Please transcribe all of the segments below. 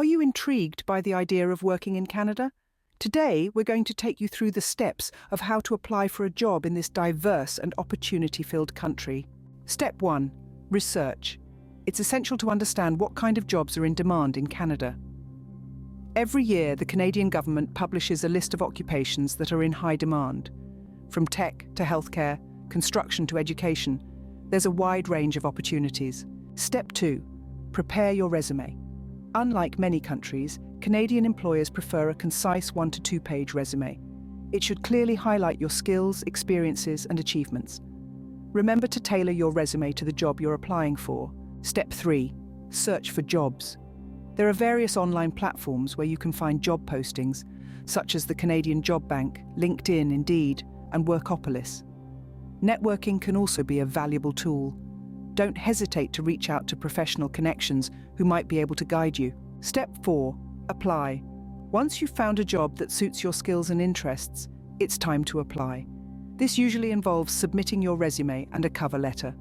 Are you intrigued by the idea of working in Canada? Today, we're going to take you through the steps of how to apply for a job in this diverse and opportunity-filled country. Step 1. Research. It's essential to understand what kind of jobs are in demand in Canada. Every year, the Canadian government publishes a list of occupations that are in high demand. From tech to healthcare, construction to education, there's a wide range of opportunities. Step 2. Prepare your resume. Unlike many countries, Canadian employers prefer a concise 1 to 2 page resume. It should clearly highlight your skills, experiences, and achievements. Remember to tailor your resume to the job you're applying for. Step 3. Search for jobs. There are various online platforms where you can find job postings, such as the Canadian Job Bank, LinkedIn, Indeed, and Workopolis. Networking can also be a valuable tool. Don't hesitate to reach out to professional connections who might be able to guide you. Step 4. Apply. Once you've found a job that suits your skills and interests, it's time to apply. This usually involves submitting your resume and a cover letter.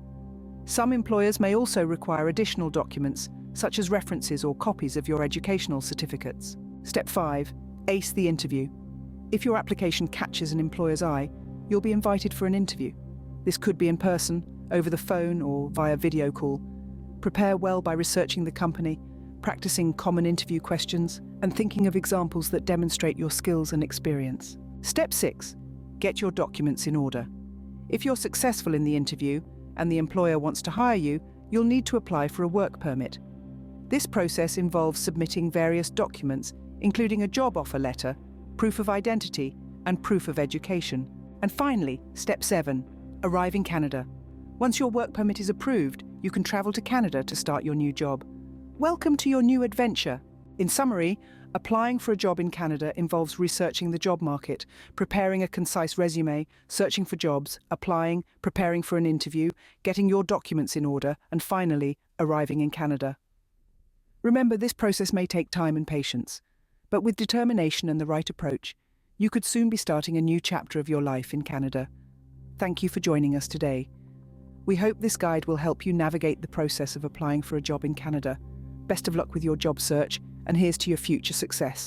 Some employers may also require additional documents, such as references or copies of your educational certificates. Step 5. Ace the interview. If your application catches an employer's eye, you'll be invited for an interview. This could be in person, over the phone, or via video call. Prepare well by researching the company, practicing common interview questions, and thinking of examples that demonstrate your skills and experience. Step 6. Get your documents in order. If you're successful in the interview and the employer wants to hire you, you'll need to apply for a work permit. This process involves submitting various documents, including a job offer letter, proof of identity, and proof of education. And finally, Step 7. Arrive in Canada. Once your work permit is approved, you can travel to Canada to start your new job. Welcome to your new adventure. In summary, applying for a job in Canada involves researching the job market, preparing a concise resume, searching for jobs, applying, preparing for an interview, getting your documents in order, and finally, arriving in Canada. Remember, this process may take time and patience, but with determination and the right approach, you could soon be starting a new chapter of your life in Canada. Thank you for joining us today. We hope this guide will help you navigate the process of applying for a job in Canada. Best of luck with your job search, and here's to your future success.